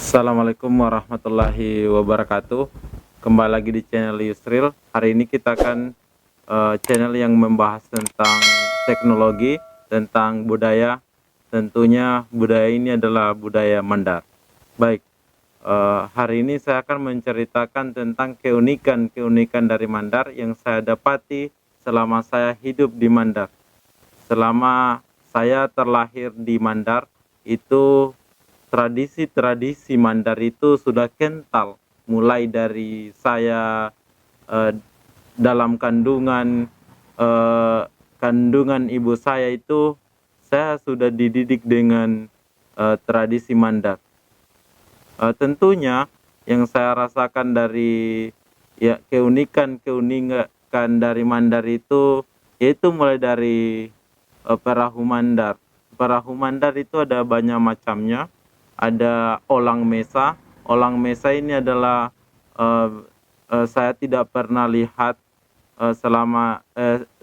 Assalamualaikum warahmatullahi wabarakatuh. Kembali lagi di channel Yusril. Hari ini kita akan channel yang membahas tentang teknologi, tentang budaya. Tentunya budaya ini adalah budaya Mandar. Baik, hari ini saya akan menceritakan tentang keunikan-keunikan dari Mandar yang saya dapati selama saya hidup di Mandar. Selama saya terlahir di Mandar, itu tradisi-tradisi Mandar itu sudah kental, mulai dari saya eh, dalam kandungan ibu saya itu saya sudah dididik dengan tradisi Mandar. Tentunya yang saya rasakan dari ya keunikan-keunikan dari Mandar itu yaitu mulai dari perahu Mandar. Perahu Mandar itu ada banyak macamnya. Ada Olang Mesa. Olang Mesa ini adalah eh, saya tidak pernah lihat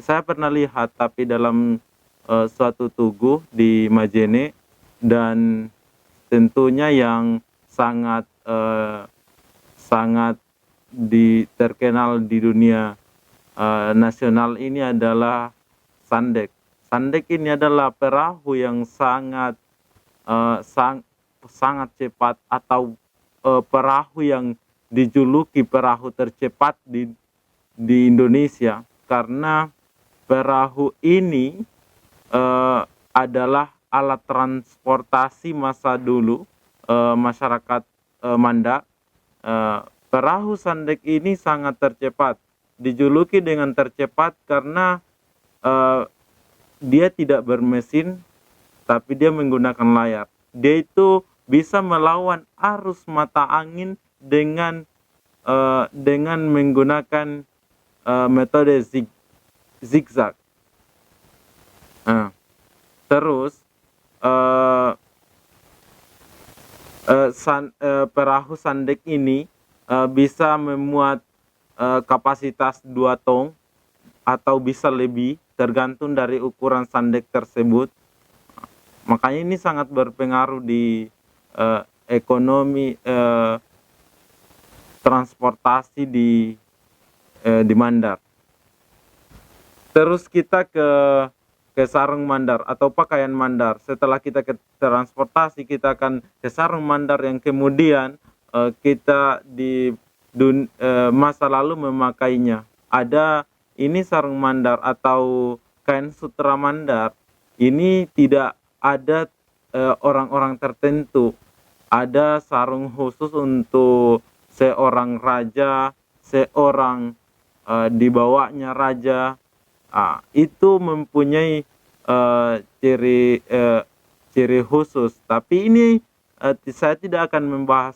saya pernah lihat tapi dalam suatu tugu di Majene, dan tentunya yang sangat sangat terkenal di dunia nasional ini adalah Sandek. Sandek ini adalah perahu yang eh, sang, sangat cepat, atau perahu yang dijuluki perahu tercepat di Indonesia, karena perahu ini adalah alat transportasi masa dulu masyarakat Manda. Perahu Sandek ini sangat tercepat, dijuluki dengan tercepat karena eh, dia tidak bermesin tapi dia menggunakan layar. Dia itu bisa melawan arus mata angin dengan menggunakan metode zigzag. Nah, terus eh, perahu Sandek ini bisa memuat kapasitas 2 tong atau bisa lebih, tergantung dari ukuran sandek tersebut. Makanya ini sangat berpengaruh di ekonomi transportasi di Mandar. Terus kita ke sarung Mandar atau pakaian Mandar. Setelah kita ke transportasi, kita akan ke sarung Mandar yang kemudian kita di masa lalu memakainya. Ada ini sarung Mandar atau kain sutra Mandar. Ini tidak ada orang-orang tertentu. Ada sarung khusus untuk seorang raja, seorang dibawanya raja. Itu mempunyai ciri khusus. Tapi ini saya tidak akan membahas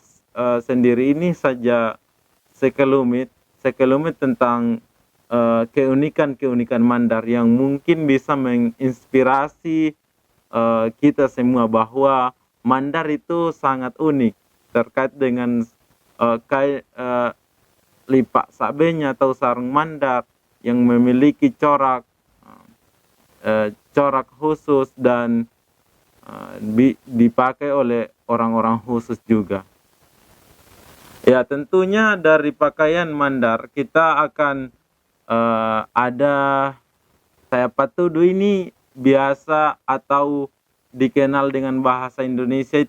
sendiri, ini saja sekelumit tentang keunikan-keunikan Mandar yang mungkin bisa menginspirasi kita semua bahwa Mandar itu sangat unik terkait dengan lipak sabenya atau sarung Mandar yang memiliki corak khusus dan dipakai oleh orang-orang khusus juga. Ya, tentunya dari pakaian Mandar kita akan ada saya patudu ini biasa atau dikenal dengan bahasa Indonesia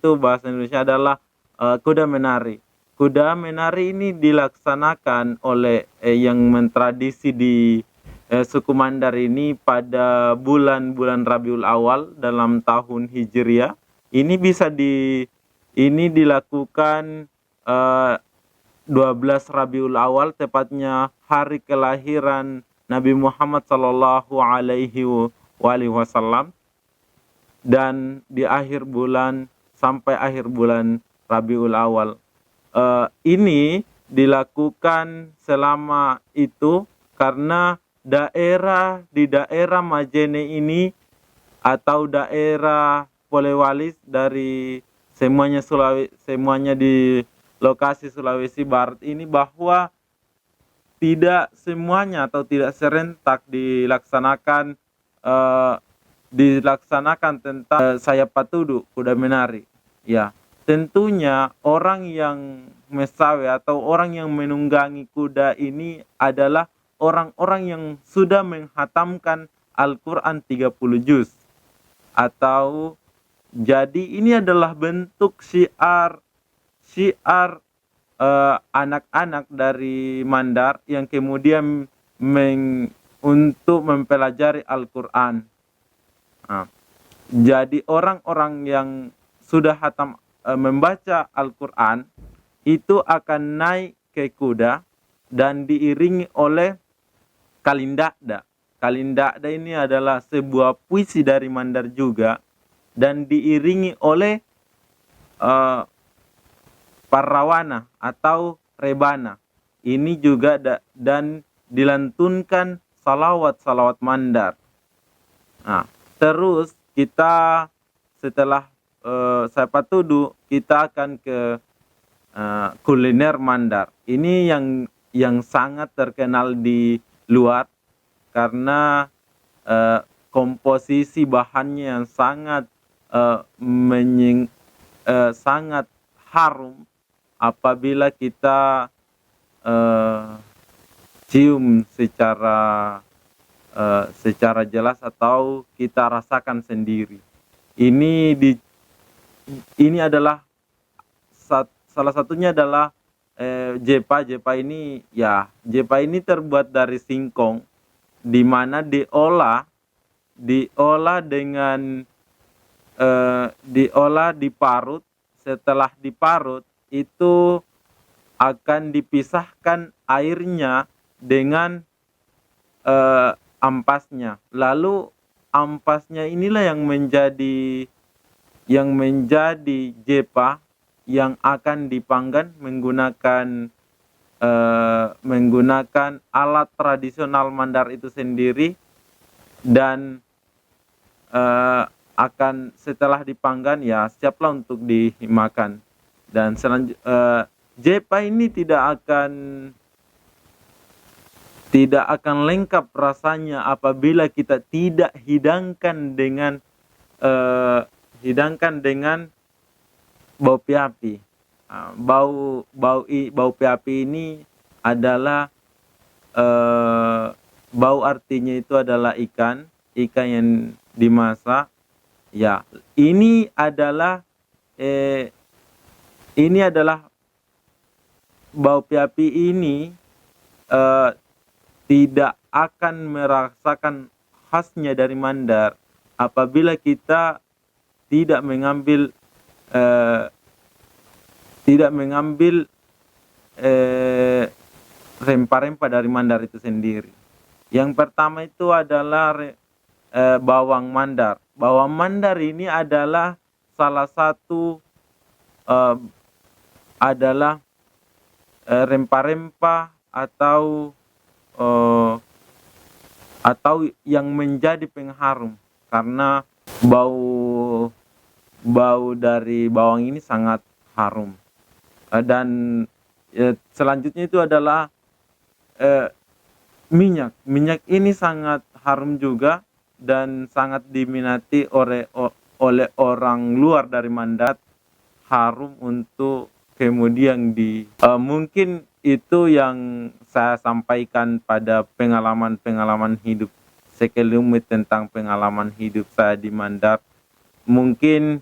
adalah kuda menari. Kuda menari ini dilaksanakan oleh yang mentradisi di suku Mandar ini pada bulan-bulan Rabiul Awal dalam tahun Hijriah. Ini dilakukan 12 Rabiul Awal, tepatnya hari kelahiran Nabi Muhammad Sallallahu Alaihi Wasallam, dan di akhir bulan sampai akhir bulan Rabiul Awal. Ini dilakukan selama itu karena di daerah Majene ini atau daerah Polewali, dari semuanya di lokasi Sulawesi Barat ini, bahwa tidak semuanya atau tidak serentak dilaksanakan tentang saya patudu kuda menari. Ya, tentunya orang yang mesawe atau orang yang menunggangi kuda ini adalah orang-orang yang sudah menghatamkan Al-Quran 30 juz. Atau jadi ini adalah bentuk syiar anak-anak dari Mandar yang kemudian untuk mempelajari Al-Quran. Nah, jadi orang-orang yang sudah hatam membaca Al-Quran itu akan naik ke kuda dan diiringi oleh kalindakda. Kalindakda ini adalah sebuah puisi dari Mandar juga dan diiringi oleh parrawana atau rebana. Ini juga dan dilantunkan salawat Mandar. Nah, terus kita setelah saya patudu, kita akan ke kuliner Mandar. Ini yang sangat terkenal di luar karena komposisi bahannya yang sangat sangat harum apabila kita cium secara jelas atau kita rasakan sendiri. Ini adalah salah satunya adalah jepa. Jepa ini terbuat dari singkong, di mana diparut. Setelah diparut itu akan dipisahkan airnya dengan ampasnya. Lalu ampasnya inilah yang menjadi jepa yang akan dipanggang menggunakan alat tradisional Mandar itu sendiri, dan akan setelah dipanggang ya siaplah untuk dimakan. Dan jepa ini tidak akan lengkap rasanya apabila kita tidak hidangkan dengan bau piapi. Bau piapi ini adalah bau, artinya itu adalah ikan yang dimasak. Ya, ini adalah bau piapi ini tidak akan merasakan khasnya dari Mandar apabila kita tidak mengambil rempah-rempah dari Mandar itu sendiri. Yang pertama itu adalah bawang Mandar. Bawang Mandar ini adalah salah satu rempah-rempah atau yang menjadi pengharum karena bau dari bawang ini sangat harum. Dan selanjutnya itu adalah minyak. Minyak ini sangat harum juga dan sangat diminati oleh orang luar dari Mandar. Harum untuk kemudian mungkin itu yang saya sampaikan pada pengalaman hidup, sekelumit tentang pengalaman hidup saya di Mandar. Mungkin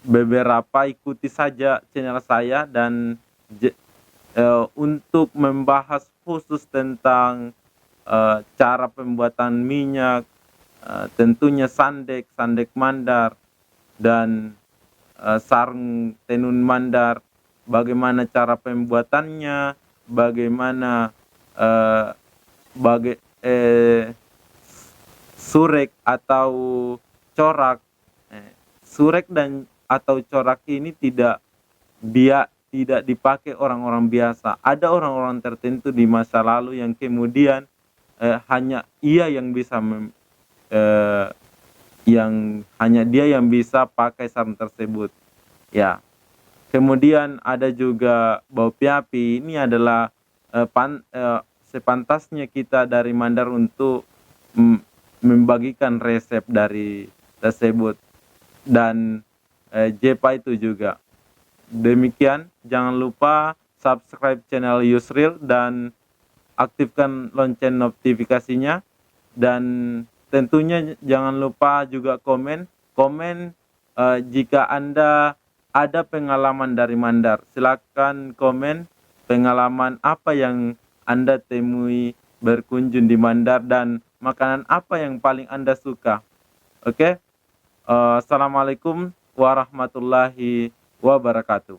beberapa ikuti saja channel saya dan untuk membahas khusus tentang cara pembuatan minyak, tentunya sandek Mandar dan sarung tenun Mandar, bagaimana cara pembuatannya, bagaimana surek atau corak. Surek atau corak ini tidak dipakai orang-orang biasa. Ada orang-orang tertentu di masa lalu yang kemudian hanya dia yang bisa pakai sarung tersebut. Ya. Kemudian ada juga bau piapi. Ini adalah sepantasnya kita dari Mandar untuk membagikan resep dari tersebut. Dan JEPA itu juga. Demikian, jangan lupa subscribe channel Yusril dan aktifkan lonceng notifikasinya, dan tentunya jangan lupa juga komen jika Anda ada pengalaman dari Mandar. Silakan komen pengalaman apa yang Anda temui berkunjung di Mandar dan makanan apa yang paling Anda suka. Oke? Assalamualaikum warahmatullahi wabarakatuh.